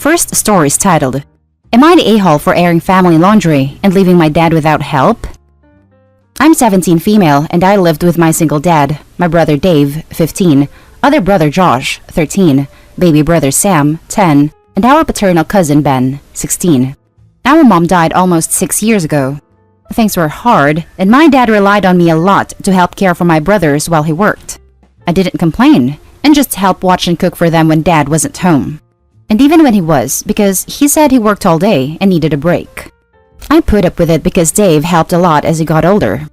First story is titled, Am I the a-hole for airing family laundry and leaving my dad without help? I'm 17 female and I lived with my single dad, my brother Dave, 15, other brother Josh, 13, baby brother Sam, 10, and our paternal cousin Ben, 16. Our mom died almost 6 years ago. Things were hard, and my dad relied on me a lot to help care for my brothers while he worked. I didn't complain, and just help watch and cook for them when dad wasn't home. And even when he was, because he said he worked all day and needed a break. I put up with it because Dave helped a lot as he got older.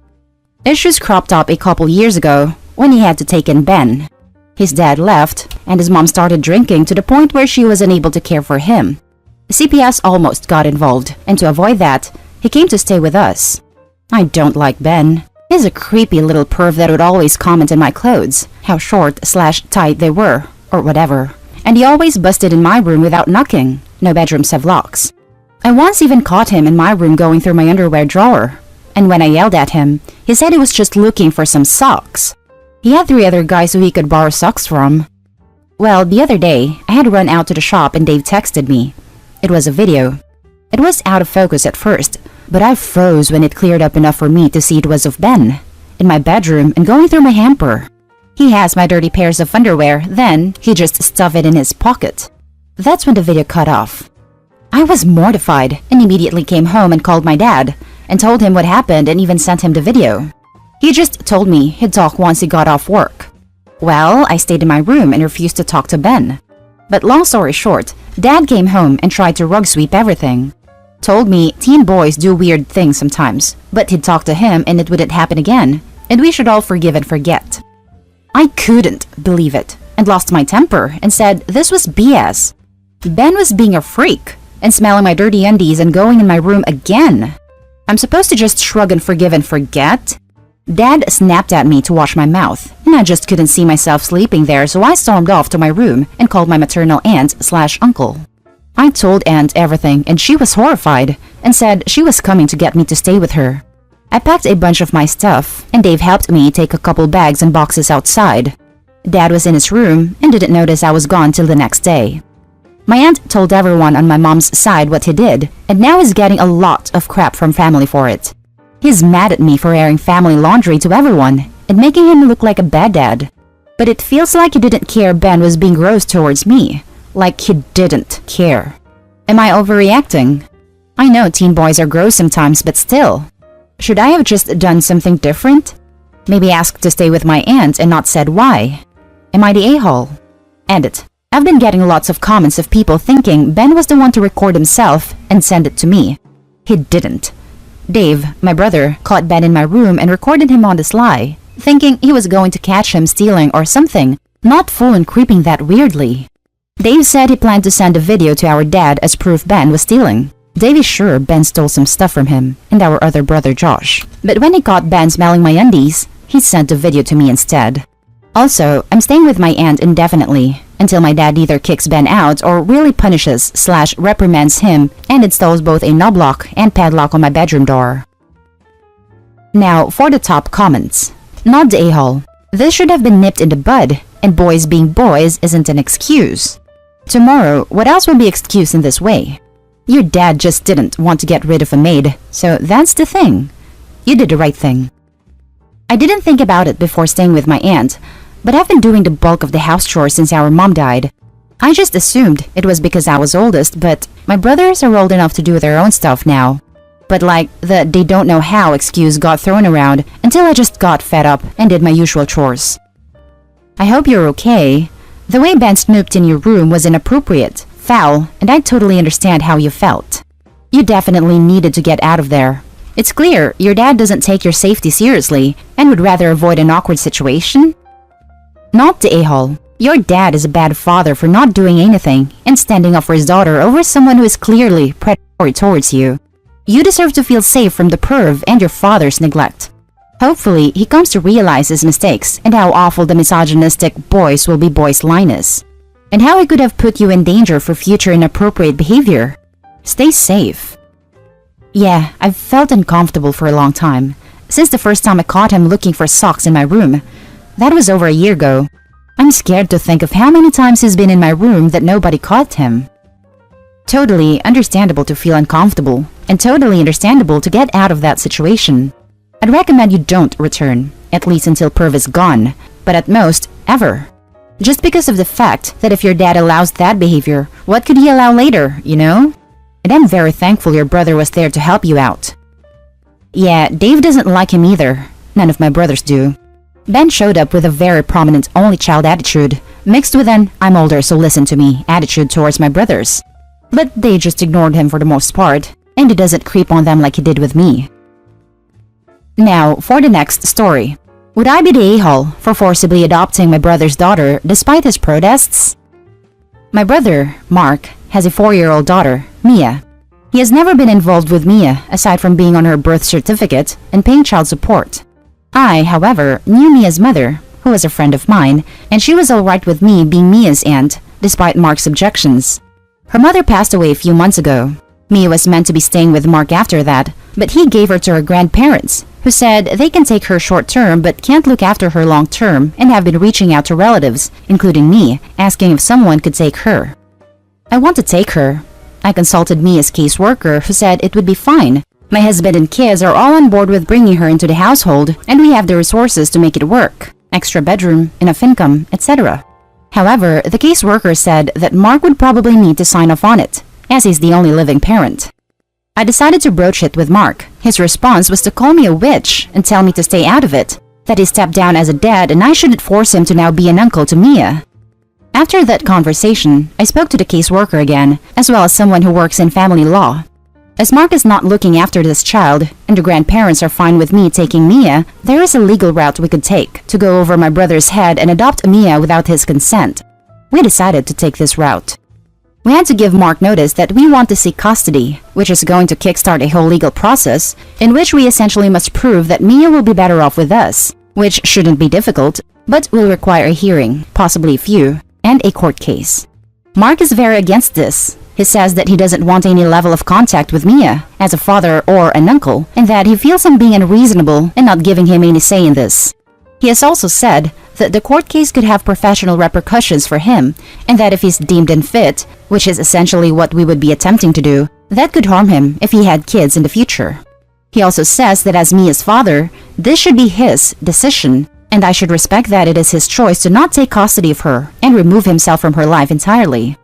Issues cropped up a couple years ago when he had to take in Ben. His dad left, and his mom started drinking to the point where she was unable to care for him. CPS almost got involved, and to avoid that, he came to stay with us. I don't like Ben. He's a creepy little perv that would always comment on my clothes, how short/tight they were, or whatever. And he always busted in my room without knocking. No bedrooms have locks. I once even caught him in my room going through my underwear drawer. And when I yelled at him, he said he was just looking for some socks. He had 3 other guys who he could borrow socks from. Well, the other day, I had run out to the shop and Dave texted me. It was a video. It was out of focus at first, but I froze when it cleared up enough for me to see it was of Ben, in my bedroom and going through my hamper. He has my dirty pairs of underwear, then he just stuffed it in his pocket. That's when the video cut off. I was mortified and immediately came home and called my dad and told him what happened and even sent him the video. He just told me he'd talk once he got off work. Well, I stayed in my room and refused to talk to Ben. But long story short, Dad came home and tried to rug sweep everything. Told me teen boys do weird things sometimes, but he'd talk to him and it wouldn't happen again, and we should all forgive and forget. I couldn't believe it and lost my temper and said this was BS. Ben was being a freak and smelling my dirty undies and going in my room again. I'm supposed to just shrug and forgive and forget? Dad snapped at me to wash my mouth, and I just couldn't see myself sleeping there, so I stormed off to my room and called my maternal aunt/uncle. I told Aunt everything and she was horrified and said she was coming to get me to stay with her. I packed a bunch of my stuff and Dave helped me take a couple bags and boxes outside. Dad was in his room and didn't notice I was gone till the next day. My aunt told everyone on my mom's side what he did, and now he's getting a lot of crap from family for it. He's mad at me for airing family laundry to everyone and making him look like a bad dad. But it feels like he didn't care Ben was being gross towards me. Like he didn't care. Am I overreacting? I know teen boys are gross sometimes, but still. Should I have just done something different? Maybe asked to stay with my aunt and not said why? Am I the a-hole? Edit. I've been getting lots of comments of people thinking Ben was the one to record himself and send it to me. He didn't. Dave, my brother, caught Ben in my room and recorded him on the sly, thinking he was going to catch him stealing or something, not full and creeping that weirdly. Dave said he planned to send a video to our dad as proof Ben was stealing. Dave is sure Ben stole some stuff from him and our other brother Josh. But when he caught Ben smelling my undies, he sent a video to me instead. Also, I'm staying with my aunt indefinitely, until my dad either kicks Ben out or really punishes/reprimands him and installs both a knob lock and padlock on my bedroom door. Now, for the top comments. Not the a-hole. This should have been nipped in the bud, and boys being boys isn't an excuse. Tomorrow, what else will be excused in this way? Your dad just didn't want to get rid of a maid, so that's the thing. You did the right thing. I didn't think about it before staying with my aunt, but I've been doing the bulk of the house chores since our mom died. I just assumed it was because I was oldest, but my brothers are old enough to do their own stuff now. But like the they don't know how excuse got thrown around until I just got fed up and did my usual chores. I hope you're okay. The way Ben snooped in your room was inappropriate, foul, and I totally understand how you felt. You definitely needed to get out of there. It's clear your dad doesn't take your safety seriously and would rather avoid an awkward situation. Not the a-hole. Your dad is a bad father for not doing anything and standing up for his daughter over someone who is clearly predatory towards you. You deserve to feel safe from the perv and your father's neglect. Hopefully, he comes to realize his mistakes and how awful the misogynistic boys will be boys line is. And how he could have put you in danger for future inappropriate behavior. Stay safe. Yeah, I've felt uncomfortable for a long time. Since the first time I caught him looking for socks in my room. That was over a year ago. I'm scared to think of how many times he's been in my room that nobody caught him. Totally understandable to feel uncomfortable, and totally understandable to get out of that situation. I'd recommend you don't return, at least until Perv is gone, but at most, ever. Just because of the fact that if your dad allows that behavior, what could he allow later, you know? And I'm very thankful your brother was there to help you out. Yeah, Dave doesn't like him either. None of my brothers do. Ben showed up with a very prominent only child attitude, mixed with an I'm older so listen to me attitude towards my brothers. But they just ignored him for the most part, and he doesn't creep on them like he did with me. Now, for the next story. Would I be the a-hole for forcibly adopting my brother's daughter despite his protests? My brother, Mark, has a 4-year-old daughter, Mia. He has never been involved with Mia aside from being on her birth certificate and paying child support. I, however, knew Mia's mother, who was a friend of mine, and she was alright with me being Mia's aunt, despite Mark's objections. Her mother passed away a few months ago. Mia was meant to be staying with Mark after that, but he gave her to her grandparents, who said they can take her short-term but can't look after her long-term and have been reaching out to relatives, including me, asking if someone could take her. I want to take her. I consulted Mia's caseworker, who said it would be fine. My husband and kids are all on board with bringing her into the household, and we have the resources to make it work. Extra bedroom, enough income, etc. However, the caseworker said that Mark would probably need to sign off on it, as he's the only living parent. I decided to broach it with Mark. His response was to call me a witch and tell me to stay out of it, that he stepped down as a dad and I shouldn't force him to now be an uncle to Mia. After that conversation, I spoke to the caseworker again, as well as someone who works in family law. As Mark is not looking after this child, and the grandparents are fine with me taking Mia, there is a legal route we could take to go over my brother's head and adopt Mia without his consent. We decided to take this route. We had to give Mark notice that we want to seek custody, which is going to kickstart a whole legal process, in which we essentially must prove that Mia will be better off with us, which shouldn't be difficult, but will require a hearing, possibly a few, and a court case. Mark is very against this. He says that he doesn't want any level of contact with Mia, as a father or an uncle, and that he feels I'm being unreasonable and not giving him any say in this. He has also said that the court case could have professional repercussions for him, and that if he's deemed unfit, which is essentially what we would be attempting to do, that could harm him if he had kids in the future. He also says that as Mia's father, this should be his decision, and I should respect that it is his choice to not take custody of her and remove himself from her life entirely.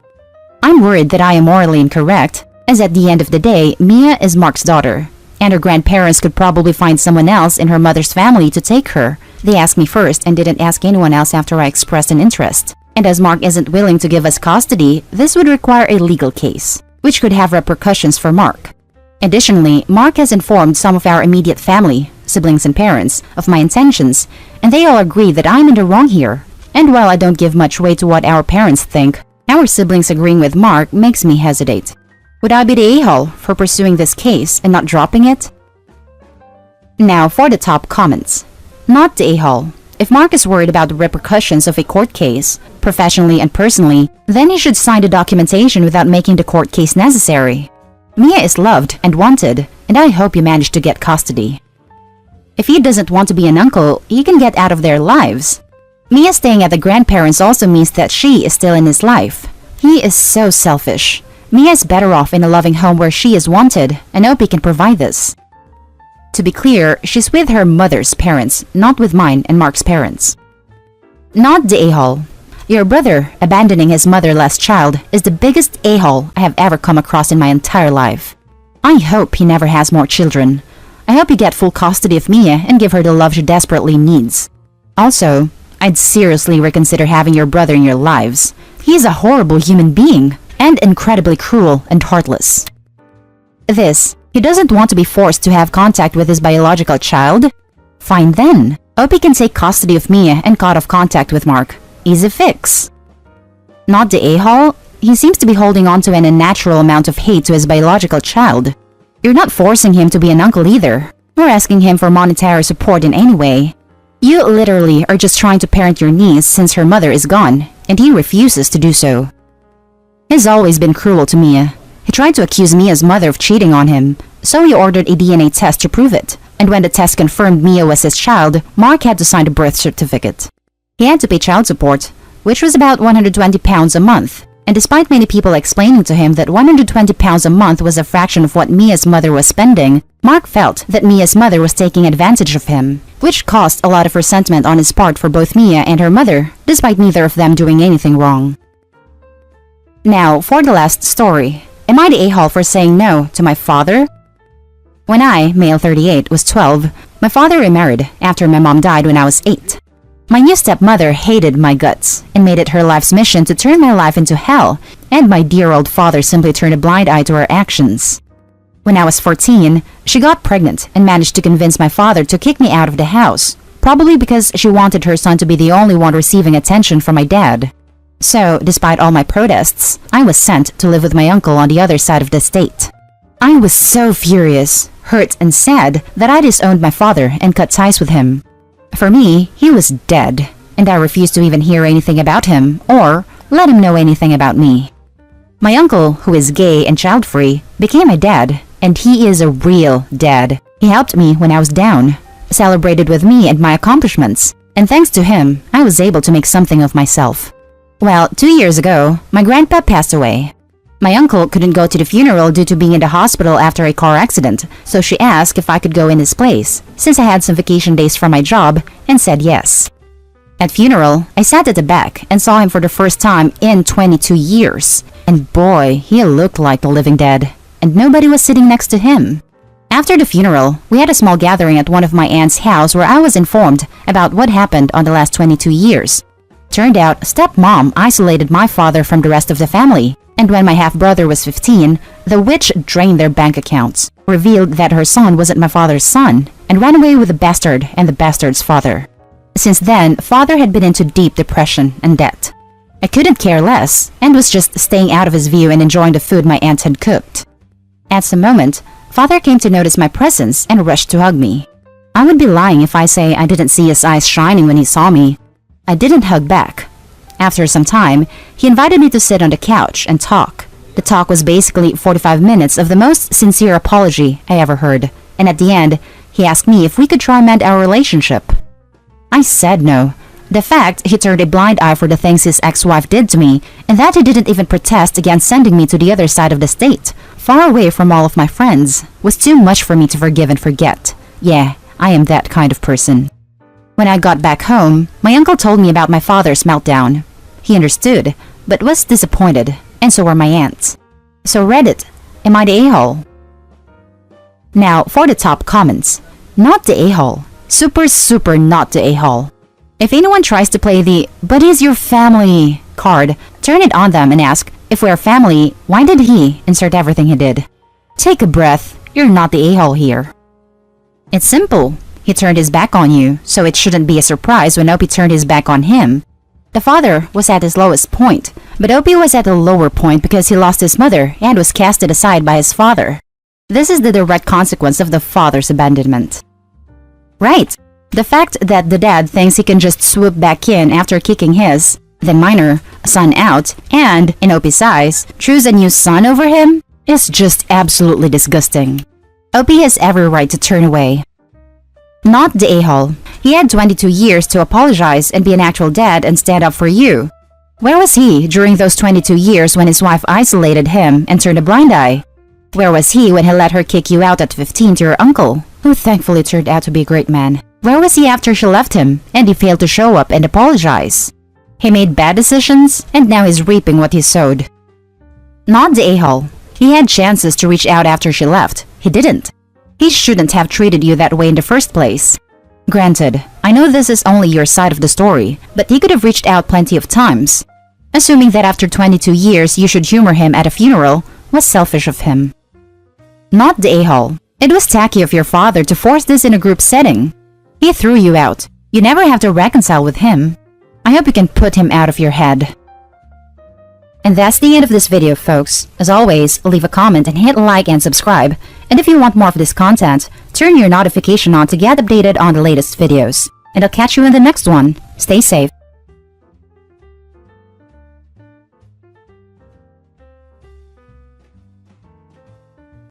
I'm worried that I am morally incorrect, as at the end of the day, Mia is Mark's daughter, and her grandparents could probably find someone else in her mother's family to take her. They asked me first and didn't ask anyone else after I expressed an interest. And as Mark isn't willing to give us custody, this would require a legal case, which could have repercussions for Mark. Additionally, Mark has informed some of our immediate family, siblings and parents, of my intentions, and they all agree that I'm in the wrong here. And while I don't give much weight to what our parents think, our siblings agreeing with Mark makes me hesitate. Would I be the a-hole for pursuing this case and not dropping it? Now for the top comments. Not the a-hole. If Mark is worried about the repercussions of a court case, professionally and personally, then he should sign the documentation without making the court case necessary. Mia is loved and wanted, and I hope you manage to get custody. If he doesn't want to be an uncle, he can get out of their lives. Mia staying at the grandparents also means that she is still in his life. He is so selfish. Mia is better off in a loving home where she is wanted, and hope he can provide this. To be clear, she's with her mother's parents, not with mine and Mark's parents. Not the a-hole. Your brother abandoning his motherless child is the biggest a-hole I have ever come across in my entire life. I hope he never has more children. I hope you get full custody of Mia and give her the love she desperately needs. Also, I'd seriously reconsider having your brother in your lives. He is a horrible human being, and incredibly cruel and heartless. He doesn't want to be forced to have contact with his biological child? Fine then. Hope he can take custody of Mia and cut off contact with Mark. Easy fix. Not the a-hole? He seems to be holding on to an unnatural amount of hate to his biological child. You're not forcing him to be an uncle either, or asking him for monetary support in any way. You literally are just trying to parent your niece since her mother is gone, and he refuses to do so. He's always been cruel to Mia. He tried to accuse Mia's mother of cheating on him, so he ordered a DNA test to prove it, and when the test confirmed Mia was his child, Mark had to sign the birth certificate. He had to pay child support, which was about £120 a month, And despite many people explaining to him that 120 pounds a month was a fraction of what Mia's mother was spending, Mark felt that Mia's mother was taking advantage of him, which caused a lot of resentment on his part for both Mia and her mother, despite neither of them doing anything wrong. Now, for the last story. Am I the a-hole for saying no to my father? When I, male 38, was 12, my father remarried after my mom died when I was 8. My new stepmother hated my guts and made it her life's mission to turn my life into hell, and my dear old father simply turned a blind eye to her actions. When I was 14, she got pregnant and managed to convince my father to kick me out of the house, probably because she wanted her son to be the only one receiving attention from my dad. So, despite all my protests, I was sent to live with my uncle on the other side of the state. I was so furious, hurt, and sad that I disowned my father and cut ties with him. For me, he was dead, and I refused to even hear anything about him or let him know anything about me. My uncle, who is gay and child-free, became my dad, and he is a real dad. He helped me when I was down, celebrated with me and my accomplishments, and thanks to him, I was able to make something of myself. Well, 2 years ago, my grandpa passed away. My uncle couldn't go to the funeral due to being in the hospital after a car accident, so she asked if I could go in his place, since I had some vacation days from my job, and said yes. At funeral, I sat at the back and saw him for the first time in 22 years. And boy, he looked like the living dead, and nobody was sitting next to him. After the funeral, we had a small gathering at one of my aunt's house where I was informed about what happened on the last 22 years. Turned out, stepmom isolated my father from the rest of the family, and when my half-brother was 15, the witch drained their bank accounts, revealed that her son wasn't my father's son, and ran away with the bastard and the bastard's father. Since then, father had been into deep depression and debt. I couldn't care less, and was just staying out of his view and enjoying the food my aunt had cooked. At some moment, father came to notice my presence and rushed to hug me. I would be lying if I say I didn't see his eyes shining when he saw me. I didn't hug back. After some time, he invited me to sit on the couch and talk. The talk was basically 45 minutes of the most sincere apology I ever heard, and at the end, he asked me if we could try and mend our relationship. I said no. The fact he turned a blind eye for the things his ex-wife did to me, and that he didn't even protest against sending me to the other side of the state, far away from all of my friends, was too much for me to forgive and forget. Yeah, I am that kind of person. When I got back home, my uncle told me about my father's meltdown. He understood, but was disappointed, and so were my aunts. So Reddit, am I the a-hole? Now, for the top comments. Not the a-hole. Super not the a-hole. If anyone tries to play the "but he's your family" card, turn it on them and ask, if we're family, why did he insert everything he did? Take a breath, you're not the a-hole here. It's simple. He turned his back on you, so it shouldn't be a surprise when Opie turned his back on him. The father was at his lowest point, but Opie was at a lower point because he lost his mother and was casted aside by his father. This is the direct consequence of the father's abandonment. Right. The fact that the dad thinks he can just swoop back in after kicking his, then minor, son out, and, in Opie's eyes, choose a new son over him, is just absolutely disgusting. Opie has every right to turn away. Not the a-hole. He had 22 years to apologize and be an actual dad and stand up for you. Where was he during those 22 years when his wife isolated him and turned a blind eye? Where was he when he let her kick you out at 15 to your uncle, who thankfully turned out to be a great man? Where was he after she left him and he failed to show up and apologize? He made bad decisions and now he's reaping what he sowed. Not the a-hole. He had chances to reach out after she left. He didn't. He shouldn't have treated you that way in the first place. Granted, I know this is only your side of the story, but he could have reached out plenty of times. Assuming that after 22 years you should humor him at a funeral was selfish of him. Not the a-hole. It was tacky of your father to force this in a group setting. He threw you out. You never have to reconcile with him. I hope you can put him out of your head. And that's the end of this video, folks. As always, leave a comment and hit like and subscribe. And if you want more of this content, turn your notification on to get updated on the latest videos. And I'll catch you in the next one. Stay safe.